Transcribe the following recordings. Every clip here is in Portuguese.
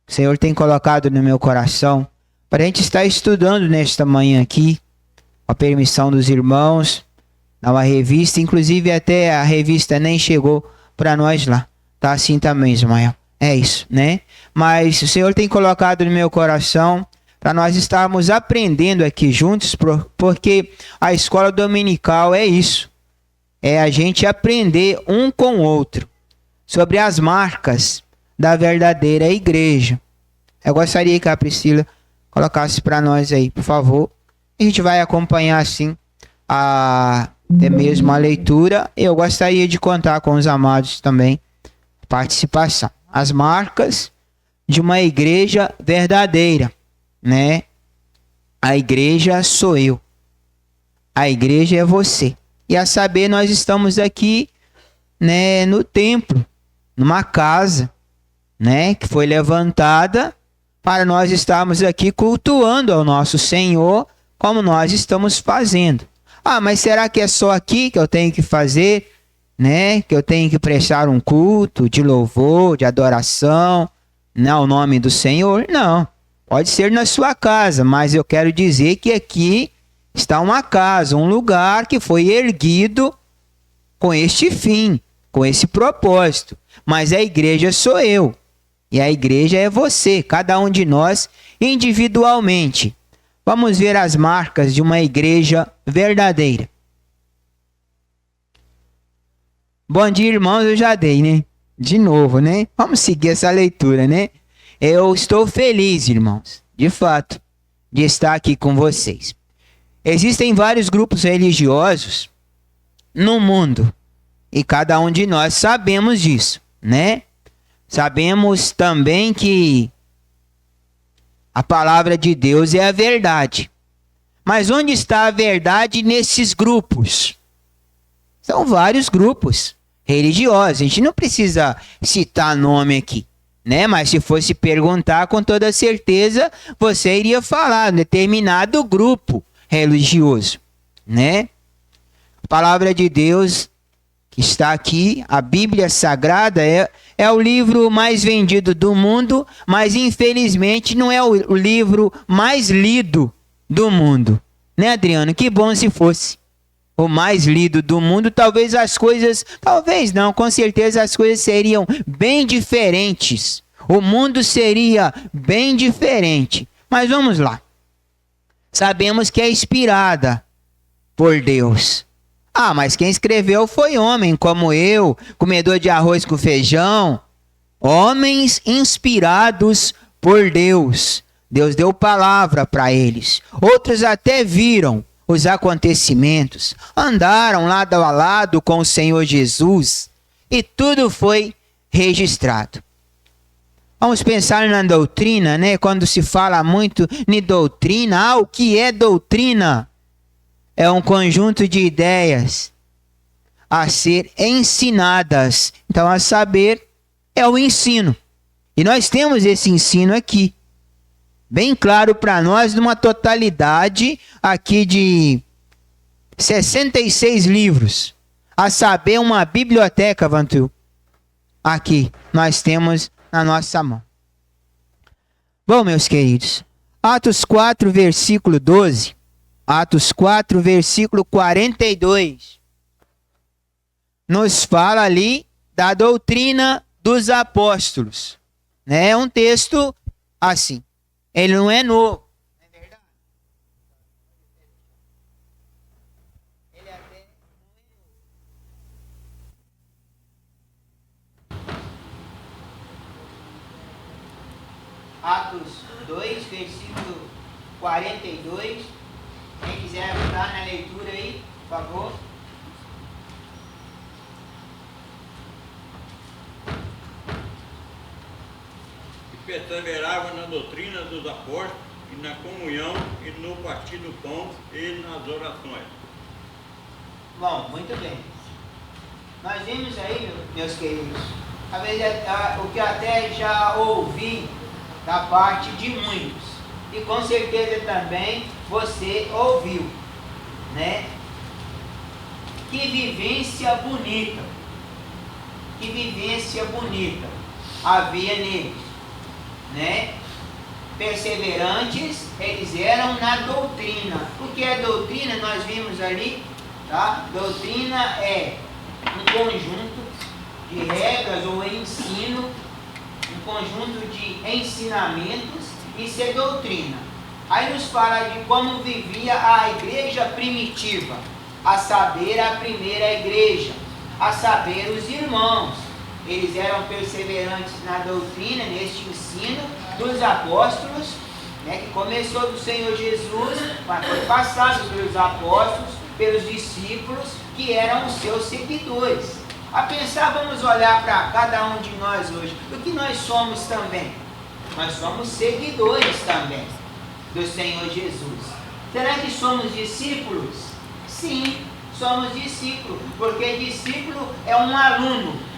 o Senhor tem colocado no meu coração para a gente estar estudando nesta manhã aqui, com a permissão dos irmãos, uma revista, inclusive até a revista nem chegou para nós lá. Tá assim também, Ismael. É isso, né? Mas o Senhor tem colocado no meu coração para nós estarmos aprendendo aqui juntos, porque a escola dominical é isso. É a gente aprender um com o outro sobre as marcas da verdadeira igreja. Eu gostaria que a Priscila colocasse para nós aí, por favor. A gente vai acompanhar assim até mesmo a leitura. Eu gostaria de contar com os amados também participação. As marcas de uma igreja verdadeira, né? A igreja sou eu. A igreja é você. E a saber, nós estamos aqui, né, no templo, numa casa, né, que foi levantada para nós estarmos aqui cultuando ao nosso Senhor, como nós estamos fazendo. Ah, mas será que é só aqui que eu tenho que fazer, né? Que eu tenho que prestar um culto de louvor, de adoração, né, ao nome do Senhor? Não. Pode ser na sua casa, mas eu quero dizer que aqui está uma casa, um lugar que foi erguido com este fim, com esse propósito. Mas a igreja sou eu. E a igreja é você, cada um de nós individualmente. Vamos ver as marcas de uma igreja verdadeira. Bom dia, irmãos, eu já dei, né? De novo, né? Vamos seguir essa leitura, né? Eu estou feliz, irmãos, de fato, de estar aqui com vocês. Existem vários grupos religiosos no mundo e cada um de nós sabemos disso, né? Sabemos também que a palavra de Deus é a verdade. Mas onde está a verdade nesses grupos? São vários grupos religiosos. A gente não precisa citar nome aqui, né? Mas se fosse perguntar, com toda certeza, você iria falar de determinado grupo religioso, né? A palavra de Deus que está aqui, a Bíblia Sagrada, é o livro mais vendido do mundo, mas infelizmente não é o livro mais lido do mundo. Né, Adriano? Que bom se fosse o mais lido do mundo. Talvez não, com certeza as coisas seriam bem diferentes. O mundo seria bem diferente. Mas vamos lá. Sabemos que é inspirada por Deus. Ah, mas quem escreveu foi homem como eu, comedor de arroz com feijão. Homens inspirados por Deus. Deus deu palavra para eles. Outros até viram os acontecimentos, andaram lado a lado com o Senhor Jesus e tudo foi registrado. Vamos pensar na doutrina, né? Quando se fala muito em doutrina, o que é doutrina? É um conjunto de ideias a ser ensinadas. Então, a saber, é o ensino. E nós temos esse ensino aqui, bem claro para nós, numa totalidade aqui de 66 livros. A saber, uma biblioteca, Vantu. Aqui, nós temos na nossa mão. Bom, meus queridos, Atos 4, versículo 12. Atos 4, versículo 42. Nos fala ali da doutrina dos apóstolos. É um texto assim. Ele não é novo. Não é verdade? Ele até não é novo. Atos 2, versículo 42. Quem quiser ajudar na leitura aí, por favor. E perseverava na doutrina dos apóstolos, e na comunhão, e no partir do pão, e nas orações. Bom, muito bem. Nós vimos aí, meus queridos, talvez o que até já ouvi da parte de muitos. E com certeza também você ouviu, né? Que vivência bonita. Que vivência bonita havia neles. né? Perseverantes, eles eram na doutrina. O que é doutrina? Nós vimos ali, tá? Doutrina é um conjunto de regras ou ensino, um conjunto de ensinamentos, isso é doutrina. Aí nos fala de como vivia a igreja primitiva, a saber, a primeira igreja, a saber, os irmãos. Eles eram perseverantes na doutrina, neste ensino dos apóstolos, né, que começou do Senhor Jesus, mas foi passado pelos apóstolos, pelos discípulos, que eram os seus seguidores. A pensar, vamos olhar para cada um de nós hoje. O que nós somos também? Nós somos seguidores também do Senhor Jesus. Será que somos discípulos? Sim, somos discípulos, porque discípulo é um aluno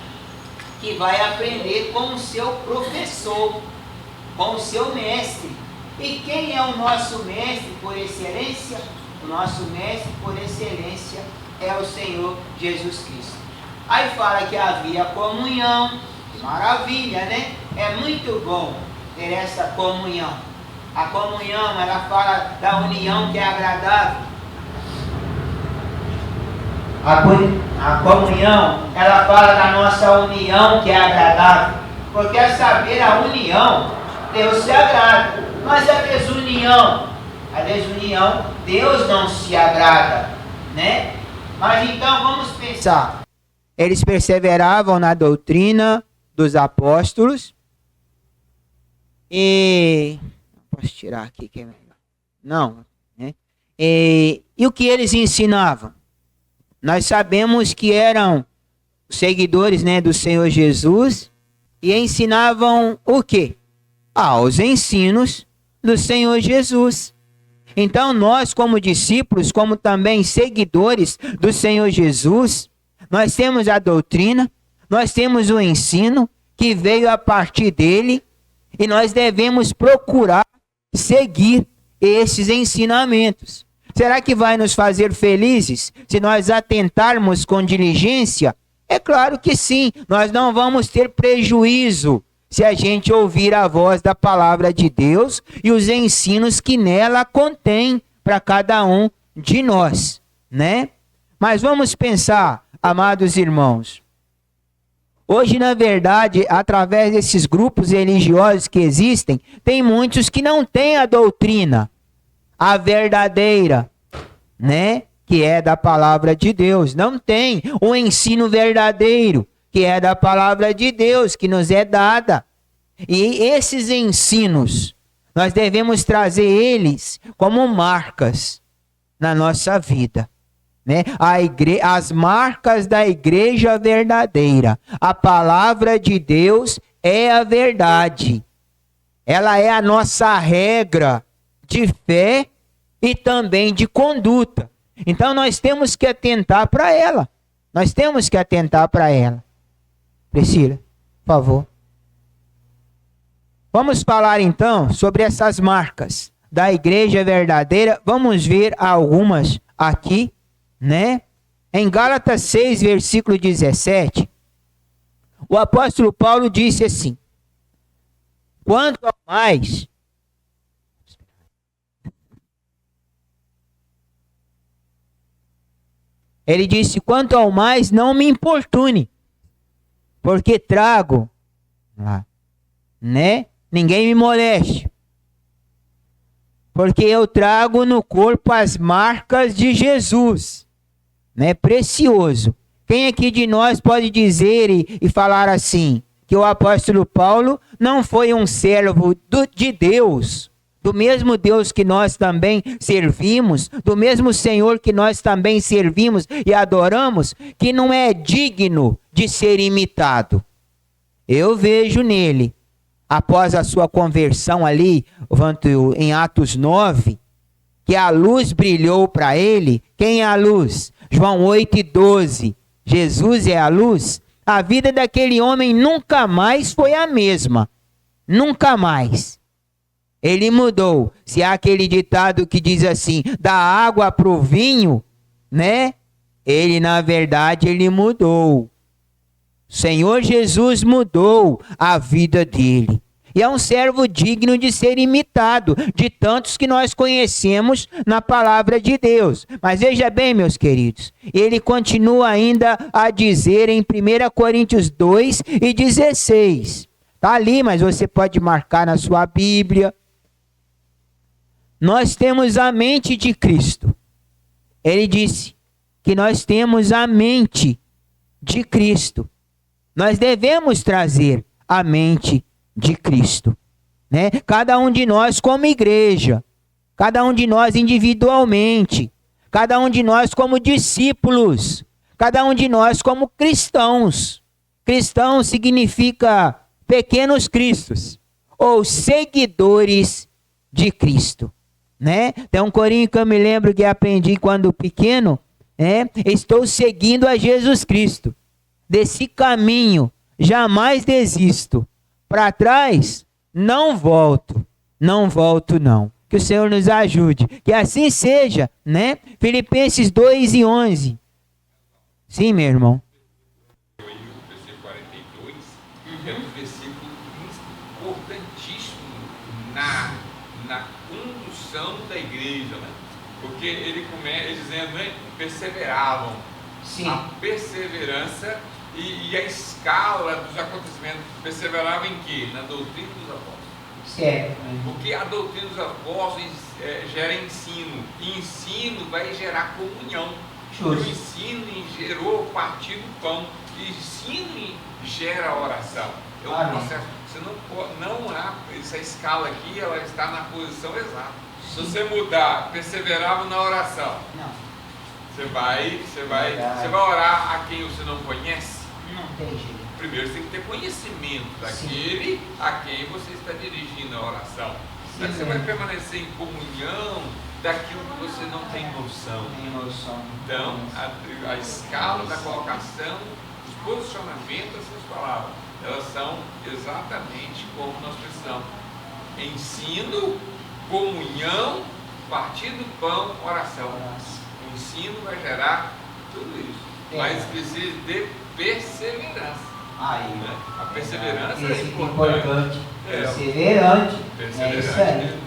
que vai aprender com o seu professor, com o seu mestre. E quem é o nosso mestre por excelência? O nosso mestre por excelência é o Senhor Jesus Cristo. Aí fala que havia comunhão, maravilha, né? É muito bom ter essa comunhão. A comunhão, ela fala da união que é agradável. A comunhão, ela fala da nossa união que é agradável. Porque a saber, a união, Deus se agrada. Mas a desunião, Deus não se agrada, né? Mas então vamos pensar. Eles perseveravam na doutrina dos apóstolos. E posso tirar aqui que é melhor. Não, né? E o que eles ensinavam? Nós sabemos que eram seguidores, né, do Senhor Jesus e ensinavam o quê? Os ensinos do Senhor Jesus. Então nós, como discípulos, como também seguidores do Senhor Jesus, nós temos a doutrina, nós temos o ensino que veio a partir dele e nós devemos procurar seguir esses ensinamentos. Será que vai nos fazer felizes se nós atentarmos com diligência? É claro que sim, nós não vamos ter prejuízo se a gente ouvir a voz da palavra de Deus e os ensinos que nela contém para cada um de nós, né? Mas vamos pensar, amados irmãos, hoje, na verdade, através desses grupos religiosos que existem, tem muitos que não têm a doutrina, a verdadeira, né? Que é da palavra de Deus. Não tem o ensino verdadeiro, que é da palavra de Deus, que nos é dada. E esses ensinos, nós devemos trazer eles como marcas na nossa vida, né? As marcas da igreja verdadeira. A palavra de Deus é a verdade. Ela é a nossa regra de fé e também de conduta. Então nós temos que atentar para ela. Nós temos que atentar para ela. Priscila, por favor. Vamos falar então sobre essas marcas da igreja verdadeira. Vamos ver algumas aqui, né? Em Gálatas 6, versículo 17, o apóstolo Paulo disse assim: quanto ao mais, ele disse, quanto ao mais não me importune, porque trago, né? Ninguém me moleste, porque eu trago no corpo as marcas de Jesus, né? Precioso. Quem aqui de nós pode dizer e falar assim, que o apóstolo Paulo não foi um servo de Deus, do mesmo Deus que nós também servimos, do mesmo Senhor que nós também servimos e adoramos, que não é digno de ser imitado? Eu vejo nele, após a sua conversão ali, em Atos 9, que a luz brilhou para ele. Quem é a luz? João 8:12. Jesus é a luz. A vida daquele homem nunca mais foi a mesma. Nunca mais. Ele mudou. Se há aquele ditado que diz assim, da água para o vinho, né? Ele, na verdade, ele mudou. O Senhor Jesus mudou a vida dele. E é um servo digno de ser imitado, de tantos que nós conhecemos na palavra de Deus. Mas veja bem, meus queridos, ele continua ainda a dizer em 1 Coríntios 2:16. Está ali, mas você pode marcar na sua Bíblia. Nós temos a mente de Cristo. Ele disse que nós temos a mente de Cristo. Nós devemos trazer a mente de Cristo, né? Cada um de nós como igreja, cada um de nós individualmente, cada um de nós como discípulos, cada um de nós como cristãos. Cristão significa pequenos cristos, ou seguidores de Cristo, né? Tem um corinho que eu me lembro que aprendi quando pequeno, né? Estou seguindo a Jesus Cristo. Desse caminho jamais desisto. Para trás, não volto. Não volto, não. Que o Senhor nos ajude. Que assim seja, né? Filipenses 2:11. Sim, meu irmão. O versículo 42 é um versículo importantíssimo na condução da igreja, né? Porque ele começa dizendo, né? Perseveravam. Sim. A perseverança e a escala dos acontecimentos. Perseveravam em quê? Na doutrina dos apóstolos. Certo. Porque a doutrina dos apóstolos gera ensino. E ensino vai gerar comunhão. Justo. O ensino gerou o partir do pão. E ensino gera oração. É um Amém. processo. Você não há essa escala aqui, ela está na posição exata. Se você mudar, perseveravam na oração. Não. Você vai orar a quem você não conhece? Não tem jeito. Primeiro você tem que ter conhecimento daquele a quem você está dirigindo a oração. Sim, Você vai permanecer em comunhão daquilo que você não tem noção. Então, a escala da colocação, os posicionamentos dessas palavras, elas são exatamente como nós precisamos. Ensino, comunhão, partir do pão, oração. O ensino vai gerar tudo isso, mas precisa de perseverança. Aí, Né? A perseverança esse é que importante. Perseverante. Perseverante. É isso aí.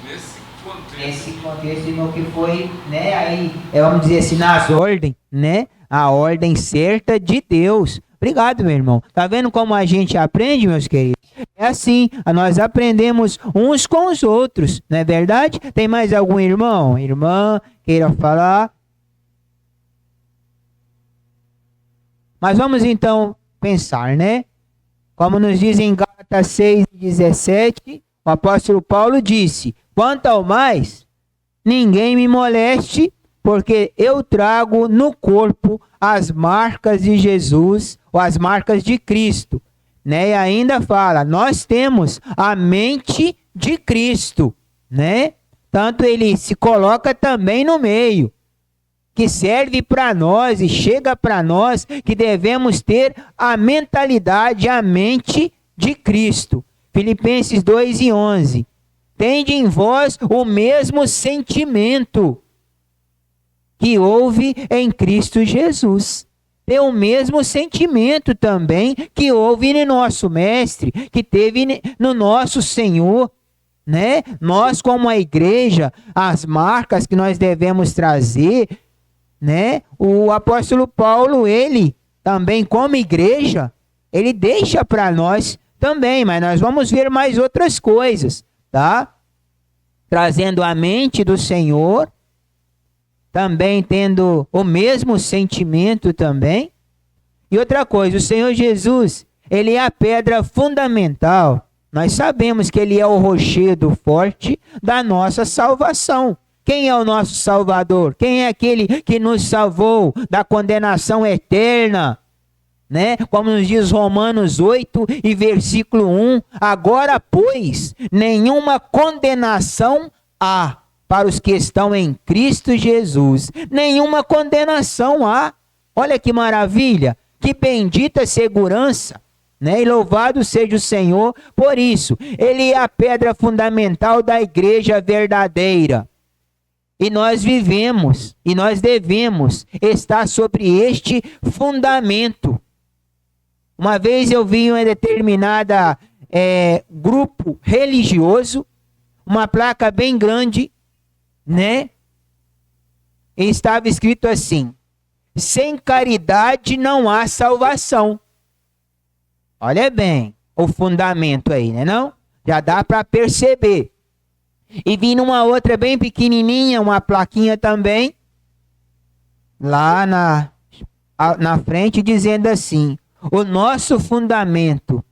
Nesse contexto. Esse contexto no que foi, né? Aí, vamos dizer assim, nas ordens, né? A ordem certa de Deus. Obrigado, meu irmão. Tá vendo como a gente aprende, meus queridos? É assim, nós aprendemos uns com os outros, não é verdade? Tem mais algum irmão, irmã, queira falar? Mas vamos então pensar, né? Como nos diz em Gálatas 6:17, o apóstolo Paulo disse: quanto ao mais, ninguém me moleste, porque eu trago no corpo as marcas de Jesus, ou as marcas de Cristo. Né? E ainda fala, nós temos a mente de Cristo, né? Tanto ele se coloca também no meio, que serve para nós e chega para nós, que devemos ter a mentalidade, a mente de Cristo. Filipenses 2:11. Tende em vós o mesmo sentimento que houve em Cristo Jesus. Tem o mesmo sentimento também que houve no nosso Mestre, que teve no nosso Senhor, né? Nós, como a igreja, as marcas que nós devemos trazer, né? O apóstolo Paulo, ele também, como igreja, ele deixa para nós também, mas nós vamos ver mais outras coisas, tá? Trazendo a mente do Senhor, também tendo o mesmo sentimento também. E outra coisa, o Senhor Jesus, ele é a pedra fundamental. Nós sabemos que ele é o rochedo forte da nossa salvação. Quem é o nosso Salvador? Quem é aquele que nos salvou da condenação eterna? Né? Como nos diz Romanos 8 e versículo 1, agora, pois, nenhuma condenação há para os que estão em Cristo Jesus. Nenhuma condenação há. Olha que maravilha, que bendita segurança, né? E louvado seja o Senhor por isso. Ele é a pedra fundamental da igreja verdadeira. E nós vivemos, e nós devemos estar sobre este fundamento. Uma vez eu vi uma determinada grupo religioso, uma placa bem grande, né? E estava escrito assim: sem caridade não há salvação. Olha bem o fundamento aí, né não? Já dá para perceber. E vi numa outra bem pequenininha, uma plaquinha também, lá na frente, dizendo assim: o nosso fundamento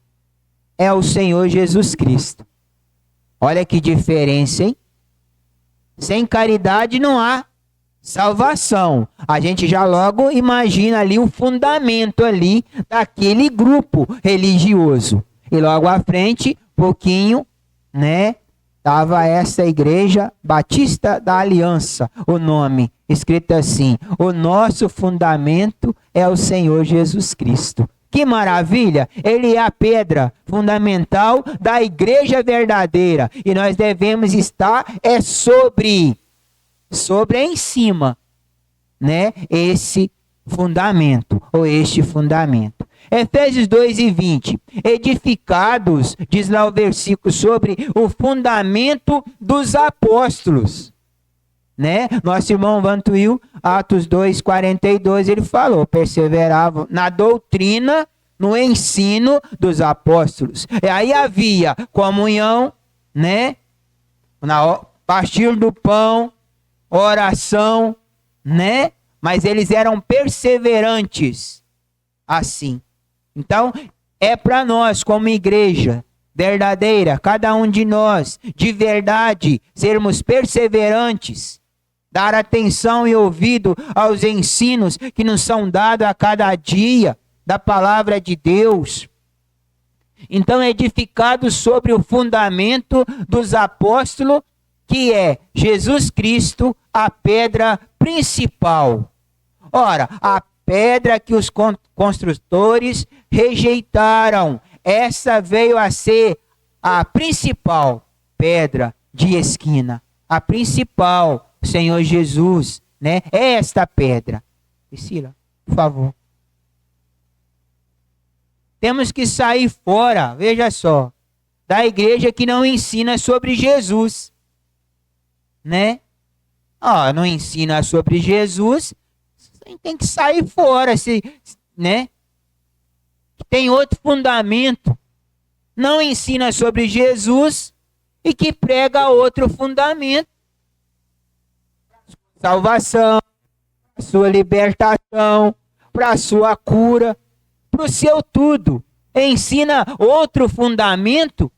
é o Senhor Jesus Cristo. Olha que diferença, hein? Sem caridade não há salvação. A gente já logo imagina ali o fundamento ali daquele grupo religioso. E logo à frente, pouquinho, né? Estava essa Igreja Batista da Aliança, o nome, escrito assim: o nosso fundamento é o Senhor Jesus Cristo. Que maravilha! Ele é a pedra fundamental da igreja verdadeira. E nós devemos estar sobre em cima, né? Esse fundamento, ou este fundamento. Efésios 2:20. Edificados, diz lá o versículo, sobre o fundamento dos apóstolos. Né? Nosso irmão Vantuil, Atos 2:42, ele falou: perseveravam na doutrina, no ensino dos apóstolos. E aí havia comunhão, né? Partir do pão, oração, né? Mas eles eram perseverantes assim. Então, é para nós, como igreja verdadeira, cada um de nós, de verdade, sermos perseverantes, dar atenção e ouvido aos ensinos que nos são dados a cada dia da palavra de Deus. Então, edificados sobre o fundamento dos apóstolos, que é Jesus Cristo, a pedra principal. Ora, a pedra que os construtores rejeitaram, essa veio a ser a principal pedra de esquina. A principal, Senhor Jesus, né? É esta pedra. Priscila, por favor. Temos que sair fora, veja só, da igreja que não ensina sobre Jesus, né? Não ensina sobre Jesus, tem que sair fora, né? Tem outro fundamento, não ensina sobre Jesus e que prega outro fundamento. Salvação, sua libertação, para a sua cura, para o seu tudo. Ensina outro fundamento,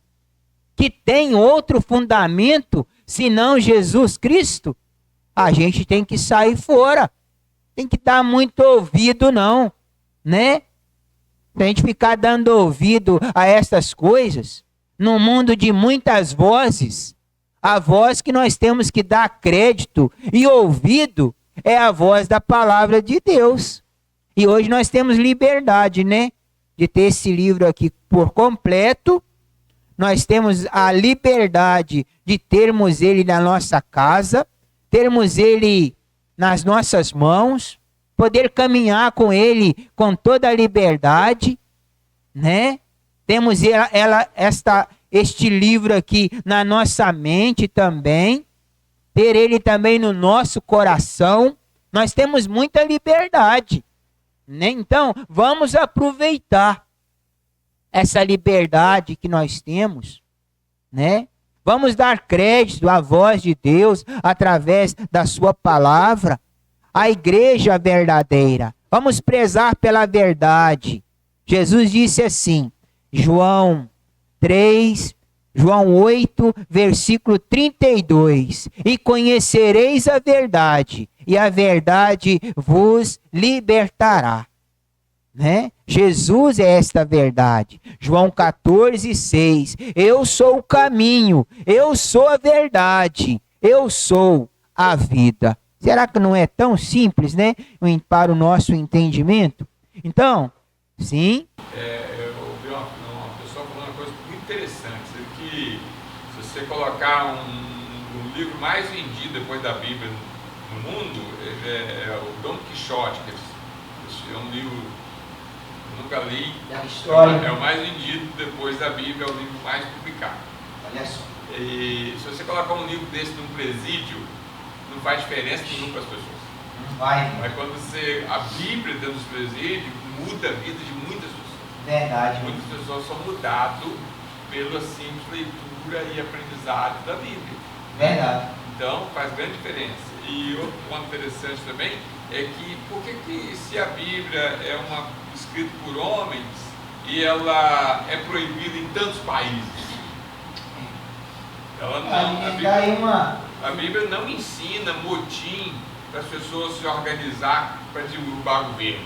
que tem outro fundamento, senão Jesus Cristo. A gente tem que sair fora. Tem que dar muito ouvido, não, né? Se a gente ficar dando ouvido a essas coisas, num mundo de muitas vozes, a voz que nós temos que dar crédito e ouvido é a voz da palavra de Deus. E hoje nós temos liberdade, né? De ter esse livro aqui por completo. Nós temos a liberdade de termos ele na nossa casa, termos ele nas nossas mãos, poder caminhar com ele com toda a liberdade, né? Temos este livro aqui na nossa mente também, ter ele também no nosso coração. Nós temos muita liberdade, né? Então, vamos aproveitar essa liberdade que nós temos, né? Vamos dar crédito à voz de Deus através da sua palavra, a igreja verdadeira. Vamos prezar pela verdade. Jesus disse assim, João 8, versículo 32. E conhecereis a verdade, e a verdade vos libertará. Né? Jesus é esta verdade. João 14:6. Eu sou o caminho, eu sou a verdade, eu sou a vida. Será que não é tão simples, né? Para o nosso entendimento? Então, sim. Eu ouvi uma pessoa falando uma coisa muito interessante, que se você colocar um livro mais vendido depois da Bíblia no mundo, é o Dom Quixote, que é um livro Nunca li. Da história. É o mais vendido depois da Bíblia, é o livro mais publicado. Olha só. E se você colocar um livro desse num presídio, não faz diferença nenhuma para as pessoas. Não vai. Mas quando a Bíblia dentro dos presídios muda a vida de muitas pessoas. Verdade. Muitas pessoas são mudadas pela simples leitura e aprendizado da Bíblia. Verdade. Então faz grande diferença. E outro ponto interessante também é que por que se a Bíblia é escrita por homens e ela é proibida em tantos países? Ela não, a Bíblia não ensina motim para as pessoas se organizar para derrubar governo.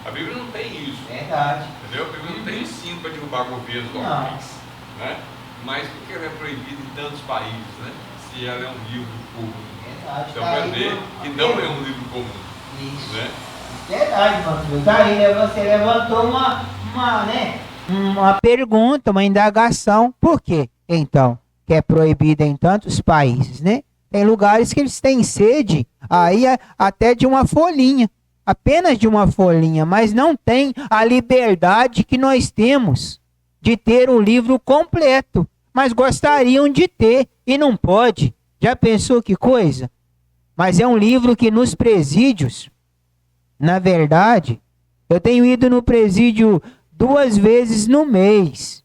A Bíblia não tem isso. Verdade. Entendeu? A Bíblia não tem ensino para derrubar governos homens. Né? Mas por que ela é proibida em tantos países, né? Se ela é um livro público? Verdade. Então vai ver que não é um livro comum. Isso. Né? Verdade, pastor. Daí você levantou uma pergunta, uma indagação. Por quê, então, que é proibida em tantos países, né? Tem lugares que eles têm sede, aí até de uma folhinha, apenas de uma folhinha, mas não tem a liberdade que nós temos de ter o livro completo, mas gostariam de ter e não pode. Já pensou que coisa? Mas é um livro que nos presídios, na verdade, eu tenho ido no presídio 2 vezes no mês,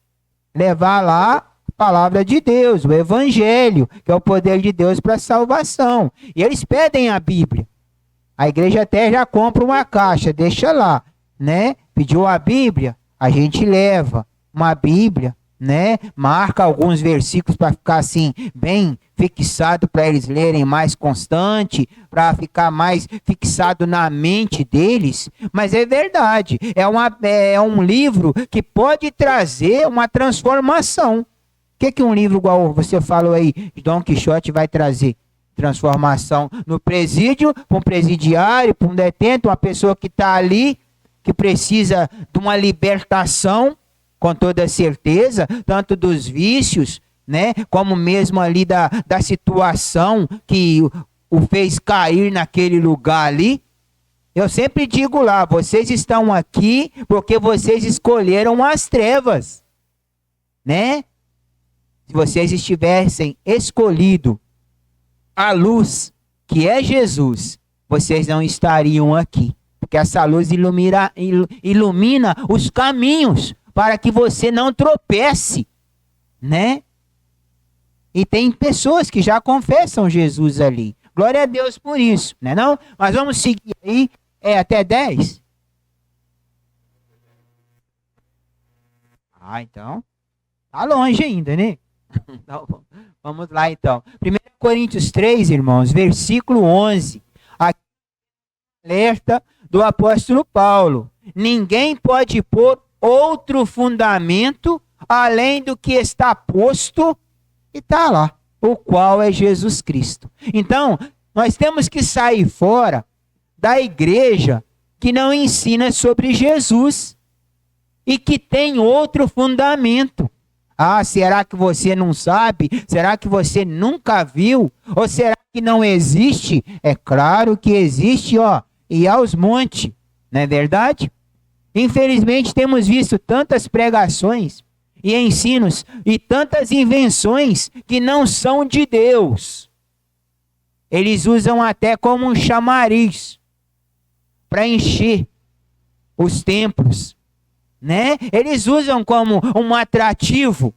levar lá a palavra de Deus, o Evangelho, que é o poder de Deus para a salvação. E eles pedem a Bíblia. A igreja até já compra uma caixa, deixa lá, né? Pediu a Bíblia, a gente leva uma Bíblia, né? Marca alguns versículos para ficar assim bem fixado para eles lerem mais constante, para ficar mais fixado na mente deles. Mas é verdade, é um livro que pode trazer uma transformação. O que um livro igual você falou aí, Dom Quixote, vai trazer? Transformação no presídio, para um presidiário, para um detento, uma pessoa que está ali, que precisa de uma libertação, com toda certeza, tanto dos vícios, né, como mesmo ali da situação que o fez cair naquele lugar ali. Eu sempre digo lá, vocês estão aqui porque vocês escolheram as trevas, né? Se vocês estivessem escolhido a luz, que é Jesus, vocês não estariam aqui. Porque essa luz ilumina os caminhos para que você não tropece, né? E tem pessoas que já confessam Jesus ali. Glória a Deus por isso, né não? Mas vamos seguir aí, até 10? Então, tá longe ainda, né? Então, vamos lá então. 1 Coríntios 3, irmãos, versículo 11. Aqui, alerta do apóstolo Paulo. Ninguém pode pôr outro fundamento além do que está posto e está lá, o qual é Jesus Cristo. Então, nós temos que sair fora da igreja que não ensina sobre Jesus e que tem outro fundamento. Ah, será que você não sabe? Será que você nunca viu? Ou será que não existe? É claro que existe, e aos montes, não é verdade? Infelizmente temos visto tantas pregações e ensinos e tantas invenções que não são de Deus. Eles usam até como um chamariz para encher os templos, né? Eles usam como um atrativo,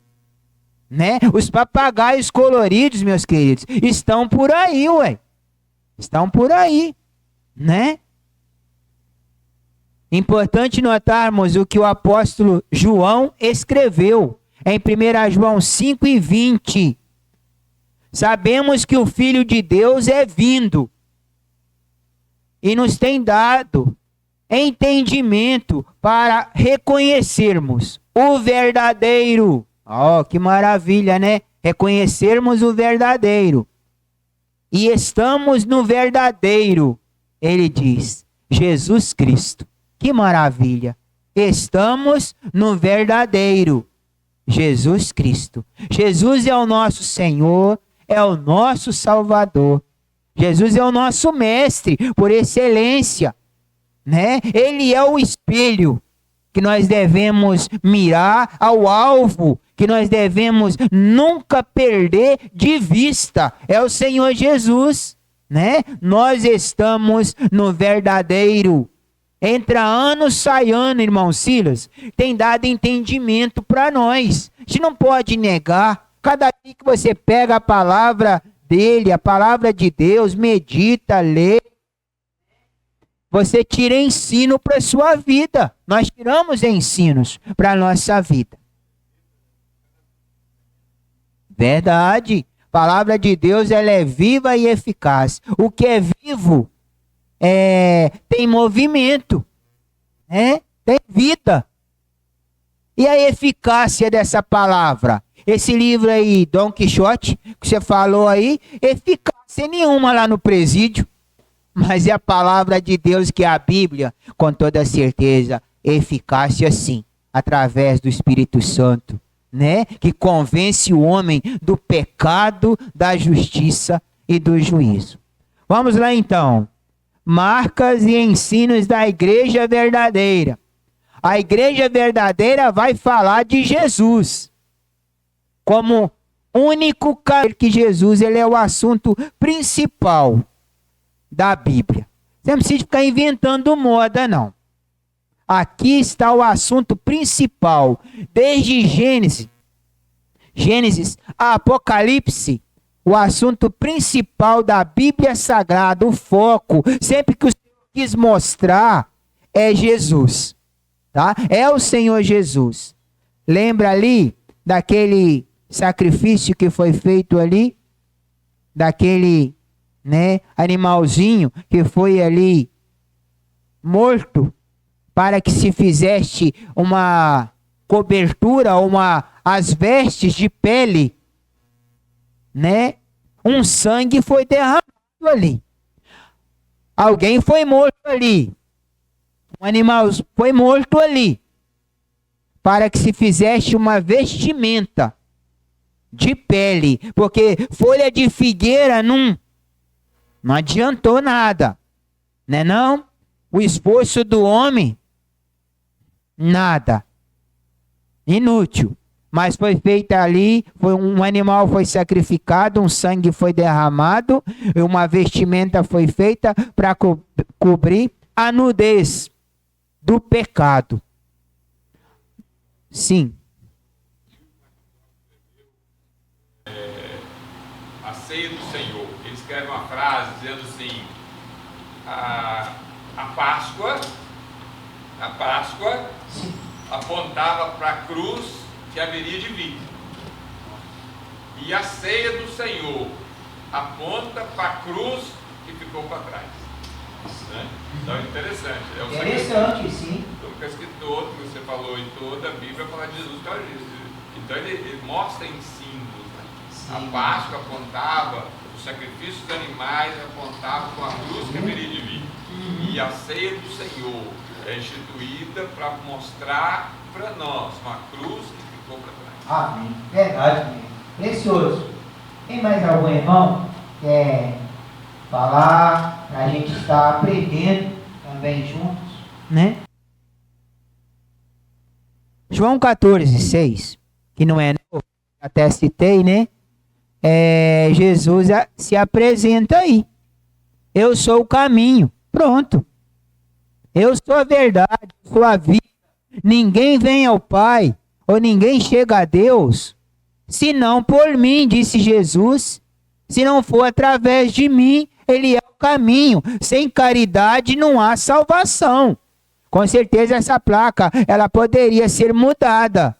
né? Os papagaios coloridos, meus queridos, estão por aí, estão por aí, né? Importante notarmos o que o apóstolo João escreveu em 1 João 5:20. Sabemos que o Filho de Deus é vindo e nos tem dado entendimento para reconhecermos o verdadeiro. Que maravilha, né? Reconhecermos o verdadeiro. E estamos no verdadeiro, ele diz, Jesus Cristo. Que maravilha! Estamos no verdadeiro, Jesus Cristo. Jesus é o nosso Senhor, é o nosso Salvador. Jesus é o nosso mestre por excelência, né? Ele é o espelho que nós devemos mirar, ao alvo que nós devemos nunca perder de vista. É o Senhor Jesus, né? Nós estamos no verdadeiro. Entra ano, sai ano, irmão Silas. Tem dado entendimento para nós. A gente não pode negar. Cada dia que você pega a palavra dele, a palavra de Deus, medita, lê, você tira ensino para a sua vida. Nós tiramos ensinos para a nossa vida. Verdade. A palavra de Deus, ela é viva e eficaz. O que é vivo tem movimento, né? Tem vida. E a eficácia dessa palavra? Esse livro aí, Dom Quixote, que você falou aí, eficácia nenhuma lá no presídio. Mas é a palavra de Deus, que é a Bíblia, com toda certeza, eficácia sim, através do Espírito Santo, né? Que convence o homem do pecado, da justiça e do juízo. Vamos lá então. Marcas e ensinos da igreja verdadeira. A igreja verdadeira vai falar de Jesus como único caminho, que Jesus, ele é o assunto principal da Bíblia. Você não precisa ficar inventando moda, não. Aqui está o assunto principal, desde Gênesis a Apocalipse. O assunto principal da Bíblia Sagrada, o foco, sempre que o Senhor quis mostrar, é Jesus, tá? É o Senhor Jesus. Lembra ali daquele sacrifício que foi feito ali? Daquele, né, animalzinho que foi ali morto para que se fizesse uma cobertura, as vestes de pele, né? Um sangue foi derramado ali. Alguém foi morto ali. Um animal foi morto ali. Para que se fizesse uma vestimenta de pele. Porque folha de figueira não adiantou nada. Né não? O esforço do homem, nada. Inútil. Mas foi feita ali, um animal foi sacrificado, um sangue foi derramado, uma vestimenta foi feita para cobrir a nudez do pecado. Sim. A ceia do Senhor. Ele escreve uma frase dizendo assim: a Páscoa apontava para a cruz que haveria de vir. E a ceia do Senhor aponta para a cruz que ficou para trás. Né? Então é interessante. Interessante, sim. O escritor que você falou em toda a Bíblia fala de Jesus. Então ele mostra em símbolos. Né? A Páscoa apontava, os sacrifícios dos animais apontavam para a cruz que haveria de vir. E a ceia do Senhor é instituída para mostrar para nós uma cruz que ficou para trás. Amém. Verdade, mesmo. Precioso. Tem mais algum irmão que quer falar para a gente estar aprendendo também juntos, né? João 14:6, que não é novo, até citei, né? Jesus se apresenta aí. Eu sou o caminho. Pronto. Eu sou a verdade, eu sou a vida. Ninguém vem ao Pai, ou ninguém chega a Deus, senão por mim, disse Jesus. Se não for através de mim, ele é o caminho. Sem caridade não há salvação. Com certeza essa placa, ela poderia ser mudada.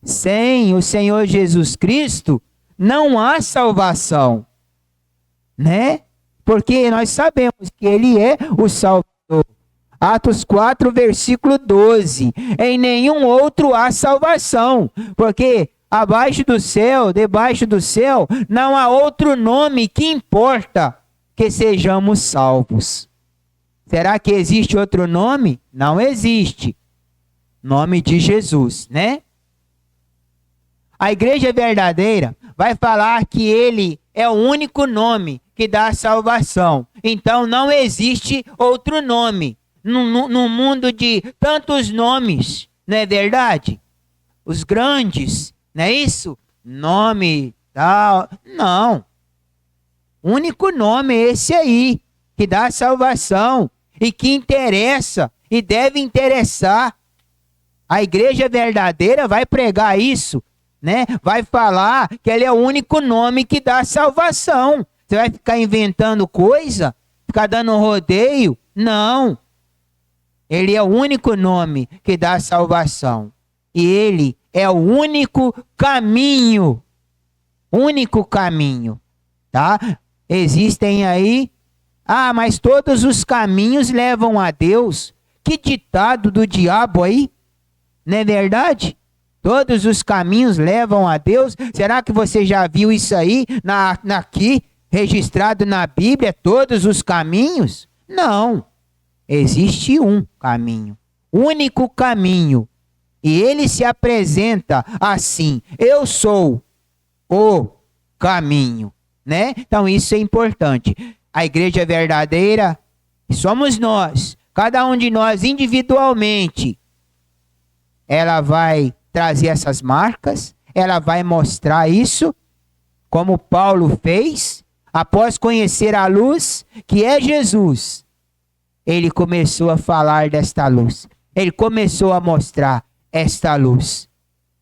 Sem o Senhor Jesus Cristo, não há salvação. Né? Porque nós sabemos que ele é o Salvador. Atos 4, versículo 12. Em nenhum outro há salvação. Porque abaixo do céu, debaixo do céu, não há outro nome que importa que sejamos salvos. Será que existe outro nome? Não existe. Nome de Jesus, né? A igreja verdadeira vai falar que ele é o único nome que dá salvação. Então não existe outro nome. num mundo de tantos nomes, não é verdade? Os grandes, não é isso? Nome tal. Não. O único nome é esse aí, que dá salvação e que interessa e deve interessar. A igreja verdadeira vai pregar isso, né? Vai falar que ele é o único nome que dá salvação. Você vai ficar inventando coisa? Ficar dando rodeio? Não. Ele é o único nome que dá salvação. E ele é o único caminho. Único caminho, tá? Existem aí, mas todos os caminhos levam a Deus. Que ditado do diabo aí, não é verdade? Todos os caminhos levam a Deus. Será que você já viu isso aí aqui, registrado na Bíblia, todos os caminhos? Não, existe um caminho, único caminho. E ele se apresenta assim: eu sou o caminho, né? Então isso é importante. A igreja verdadeira somos nós, cada um de nós individualmente. Ela vai trazer essas marcas, ela vai mostrar isso, como Paulo fez, após conhecer a luz, que é Jesus. Ele começou a falar desta luz, ele começou a mostrar esta luz,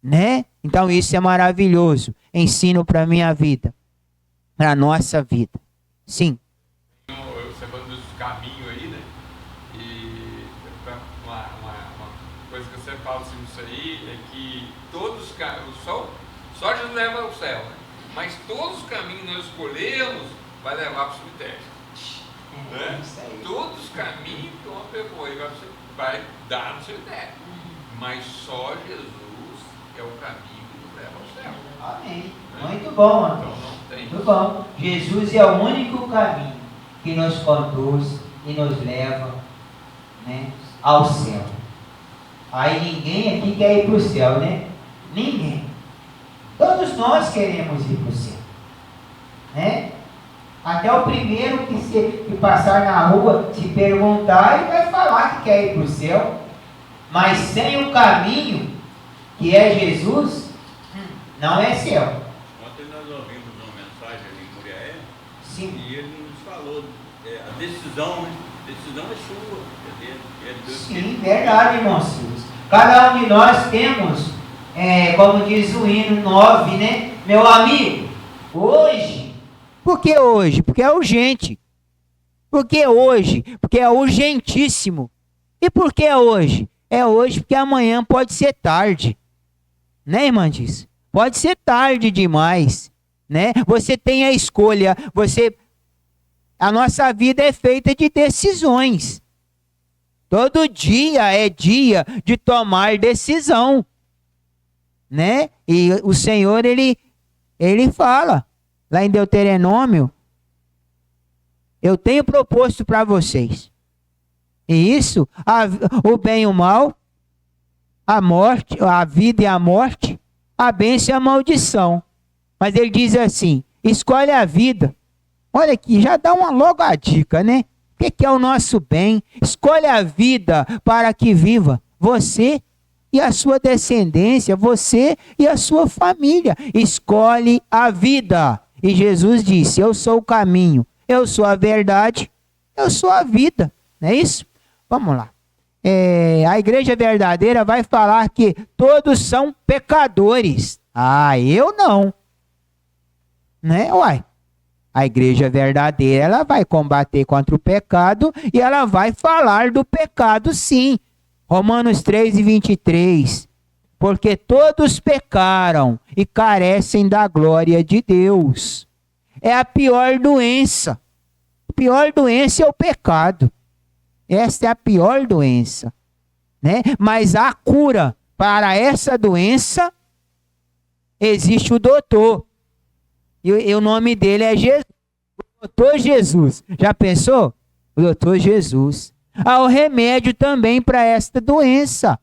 né? Então isso é maravilhoso, ensino para minha vida, para nossa vida. Sim. Você falando dos caminhos aí, né? E uma coisa que você fala assim, isso aí é que todos os caminhos, só Jesus leva ao céu, né? Mas todos os caminhos que nós escolhemos vai levar para o cemitério, né? Todos os caminhos que uma pessoa vai dar no cemitério, mas só Jesus é o caminho que nos leva ao céu. Amém. Né? Muito bom, Antônio. Então não tem. Muito bom. Jesus é o único caminho que nos conduz e nos leva, né, ao céu. Aí ninguém aqui quer ir para o céu, né? Ninguém. Todos nós queremos ir para o céu, né? Até o primeiro que passar na rua, se perguntar, ele vai falar que quer ir para o céu. Mas sem o caminho, que é Jesus, não é céu. Ontem nós ouvimos uma mensagem ali em Muriaé. Sim. E ele nos falou, a decisão, né? A decisão é sua. Sim, verdade, irmão Silvio. Cada um de nós temos, como diz o hino 9, né? Meu amigo, hoje. Por que hoje? Porque é urgente. Por que hoje? Porque é urgentíssimo. E por que hoje? É hoje porque amanhã pode ser tarde. Né, irmã Diz? Pode ser tarde demais, né? Você tem a escolha, a nossa vida é feita de decisões. Todo dia é dia de tomar decisão, né? E o Senhor, ele fala, lá em Deuteronômio, eu tenho proposto para vocês. E isso, o bem e o mal, a morte, a vida e a morte, a bênção e a maldição. Mas ele diz assim, escolhe a vida. Olha aqui, já dá logo a dica, né? O que é o nosso bem? Escolhe a vida para que viva você e a sua descendência, você e a sua família. Escolhe a vida. E Jesus disse, eu sou o caminho, eu sou a verdade, eu sou a vida. Não é isso? Vamos lá. A igreja verdadeira vai falar que todos são pecadores. Eu não. Né? Uai. A igreja verdadeira, ela vai combater contra o pecado e ela vai falar do pecado, sim. Romanos 3:23. Porque todos pecaram e carecem da glória de Deus. É a pior doença. A pior doença é o pecado. Esta é a pior doença, né? Mas a cura para essa doença, existe o doutor. E o nome dele é Jesus. O doutor Jesus. Já pensou? O doutor Jesus. Há o remédio também para esta doença.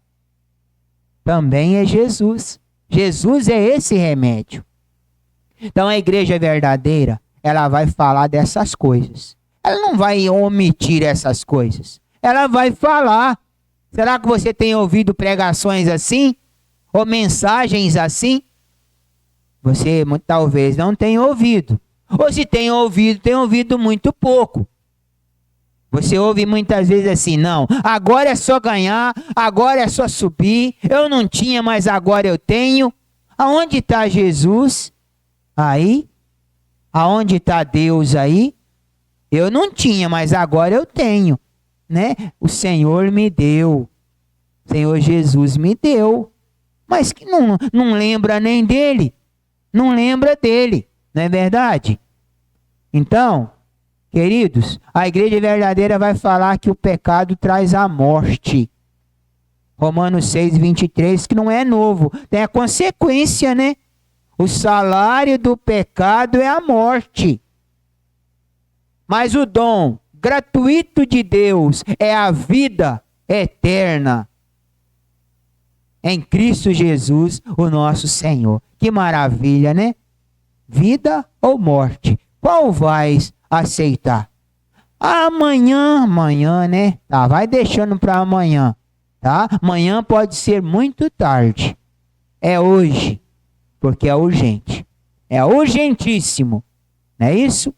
Também é Jesus. Jesus é esse remédio. Então a igreja verdadeira, ela vai falar dessas coisas. Ela não vai omitir essas coisas. ela vai falar. Será que você tem ouvido pregações assim? Ou mensagens assim? Você talvez não tenha ouvido. Ou se tem ouvido muito pouco. Você ouve muitas vezes assim, não, agora é só ganhar, agora é só subir, eu não tinha, mas agora eu tenho. Aonde está Jesus? Aí? Aonde está Deus aí? Eu não tinha, mas agora eu tenho, né? O Senhor me deu. O Senhor Jesus me deu. Mas que não lembra nem dele. Não lembra dele, não é verdade? Então, queridos, a igreja verdadeira vai falar que o pecado traz a morte. Romanos 6, 23, que não é novo. Tem a consequência, né? O salário do pecado é a morte. Mas o dom gratuito de Deus é a vida eterna em Cristo Jesus, o nosso Senhor. Que maravilha, né? Vida ou morte? Qual vais aceitar? Amanhã, né? Tá, vai deixando para amanhã, tá? Amanhã pode ser muito tarde. É hoje, porque é urgente. É urgentíssimo, não é isso?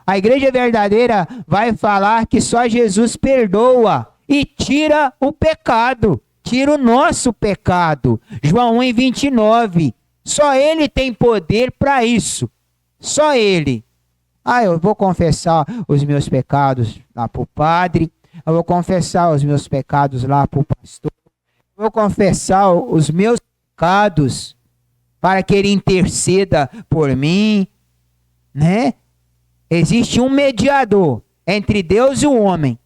A igreja verdadeira vai falar que só Jesus perdoa e tira o pecado. Tira o nosso pecado. João 1:29. Só Ele tem poder para isso. Só Ele. Eu vou confessar os meus pecados lá para o padre. Eu vou confessar os meus pecados lá para o pastor. Eu vou confessar os meus pecados para que Ele interceda por mim. Né? Existe um mediador entre Deus e o homem.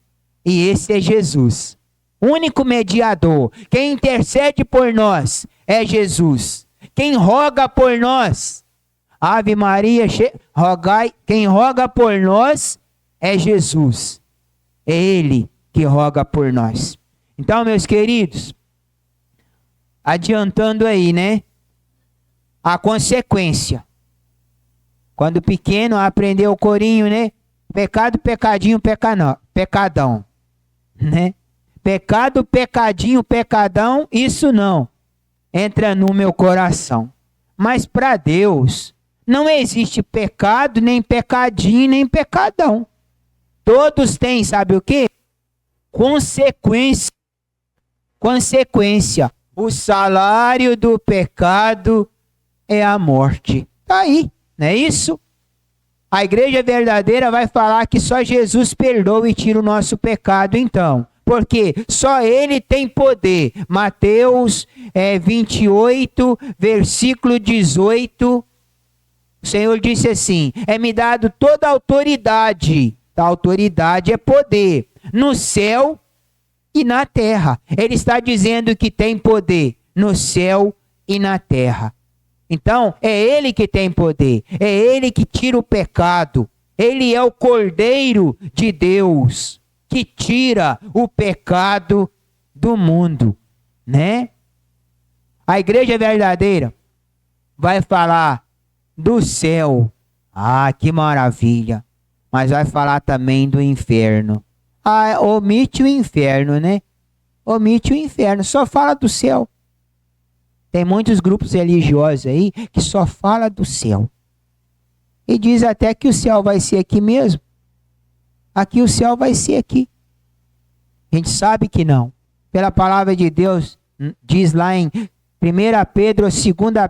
E esse é Jesus. Único mediador. Quem intercede por nós é Jesus. Quem roga por nós, Ave Maria, rogai. Quem roga por nós é Jesus. É Ele que roga por nós. Então, meus queridos, adiantando aí, né? A consequência. Quando pequeno aprendeu o corinho, né? Pecado, pecadinho, pecadão. Né? Pecado, pecadinho, pecadão, isso não entra no meu coração. Mas para Deus não existe pecado, nem pecadinho, nem pecadão. Todos têm, sabe o quê? Consequência. Consequência. O salário do pecado é a morte. Tá aí, não é isso? A igreja verdadeira vai falar que só Jesus perdoa e tira o nosso pecado, então. Porque só Ele tem poder. Mateus 28, versículo 18. O Senhor disse assim: é-me dado toda a autoridade. A autoridade é poder. No céu e na terra. Ele está dizendo que tem poder no céu e na terra. Então, é Ele que tem poder. É Ele que tira o pecado. Ele é o Cordeiro de Deus que tira o pecado do mundo, né? A igreja verdadeira vai falar do céu. Que maravilha. Mas vai falar também do inferno. Omite o inferno, né? Omite o inferno, só fala do céu. Tem muitos grupos religiosos aí que só fala do céu. E diz até que o céu vai ser aqui mesmo. Aqui o céu vai ser aqui. A gente sabe que não. Pela palavra de Deus, diz lá em 1 Pedro, 2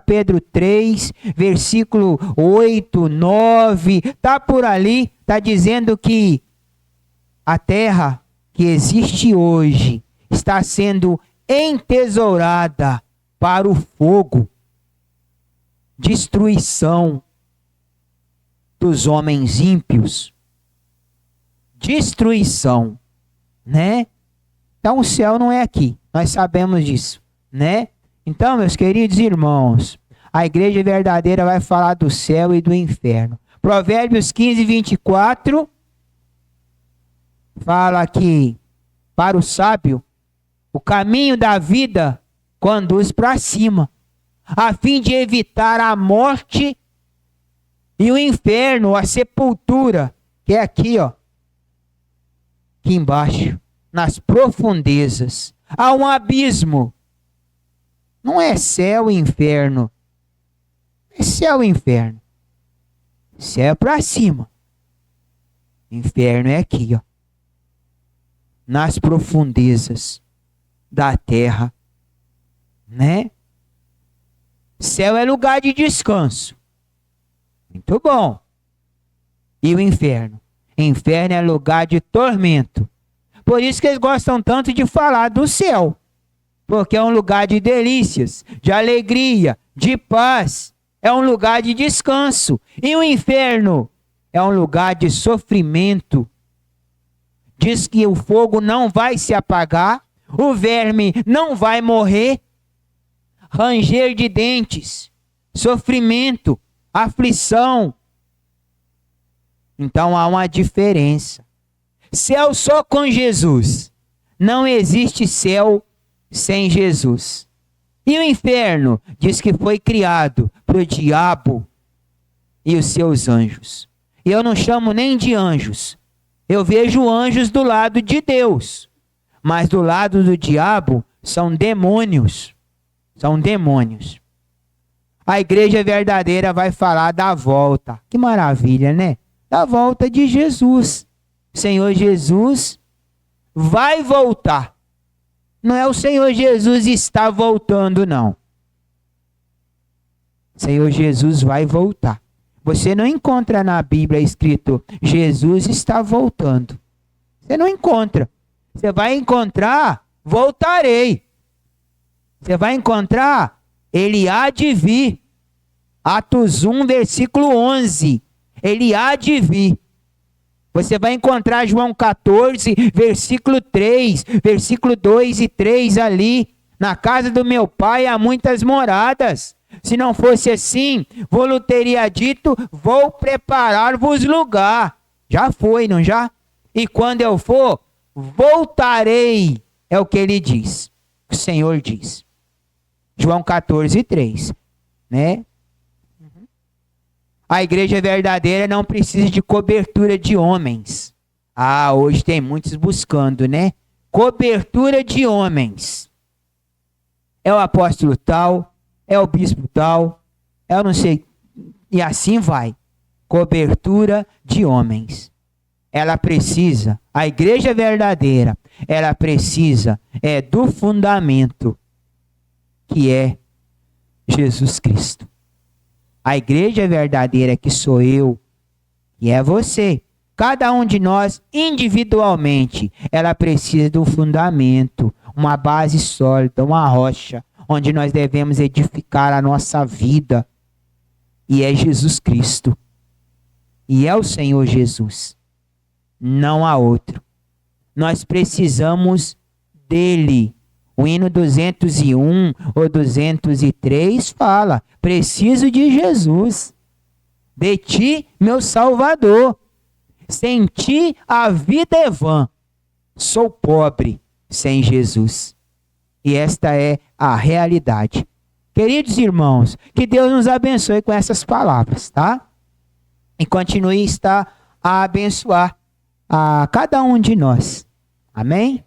Pedro 3, versículo 8, 9, tá por ali, tá dizendo que a terra que existe hoje está sendo entesourada para o fogo, destruição dos homens ímpios, destruição, né? Então o céu não é aqui, nós sabemos disso, né? Então, meus queridos irmãos, a igreja verdadeira vai falar do céu e do inferno. Provérbios 15, 24, fala que para o sábio, o caminho da vida conduz para cima, a fim de evitar a morte e o inferno, a sepultura, que é aqui, ó, aqui embaixo, nas profundezas. Há um abismo. Não é céu e inferno. É céu e inferno. Céu é para cima. Inferno é aqui, ó. Nas profundezas da terra, né? Céu é lugar de descanso. Muito bom. E o inferno? Inferno é lugar de tormento. Por isso que eles gostam tanto de falar do céu. Porque é um lugar de delícias, de alegria, de paz. É um lugar de descanso. E o inferno é um lugar de sofrimento. Diz que o fogo não vai se apagar, o verme não vai morrer. Ranger de dentes, sofrimento, aflição. Então há uma diferença. Céu só com Jesus. Não existe céu sem Jesus. E o inferno diz que foi criado para o diabo e os seus anjos. E eu não chamo nem de anjos. Eu vejo anjos do lado de Deus. Mas do lado do diabo são demônios. São demônios. A igreja verdadeira vai falar da volta. Que maravilha, né? Da volta de Jesus. Senhor Jesus vai voltar. Não é o Senhor Jesus está voltando, não. Senhor Jesus vai voltar. Você não encontra na Bíblia escrito Jesus está voltando. Você não encontra. Você vai encontrar voltarei. Você vai encontrar ele há de vir. Atos 1, versículo 11. Ele há de vir. Você vai encontrar João 14, versículo 3, versículo 2 e 3 ali. Na casa do meu pai há muitas moradas. Se não fosse assim, vou-lhe teria dito, vou preparar-vos lugar. Já foi, não já? E quando eu for, voltarei. É o que ele diz. O Senhor diz. João 14, 3. Né? A igreja verdadeira não precisa de cobertura de homens. Ah, hoje tem muitos buscando, né? Cobertura de homens. É o apóstolo tal, é o bispo tal, eu não sei. E assim vai. Cobertura de homens. Ela precisa, a igreja verdadeira, ela precisa do fundamento, que é Jesus Cristo. A igreja verdadeira que sou eu e é você. Cada um de nós individualmente, ela precisa de um fundamento, uma base sólida, uma rocha, onde nós devemos edificar a nossa vida. E é Jesus Cristo. E é o Senhor Jesus. Não há outro. Nós precisamos dele. O hino 201 ou 203 fala: preciso de Jesus, de ti, meu Salvador. Sem ti a vida é vã. Sou pobre sem Jesus. E esta é a realidade. Queridos irmãos, que Deus nos abençoe com essas palavras, tá? E continue a abençoar a cada um de nós. Amém?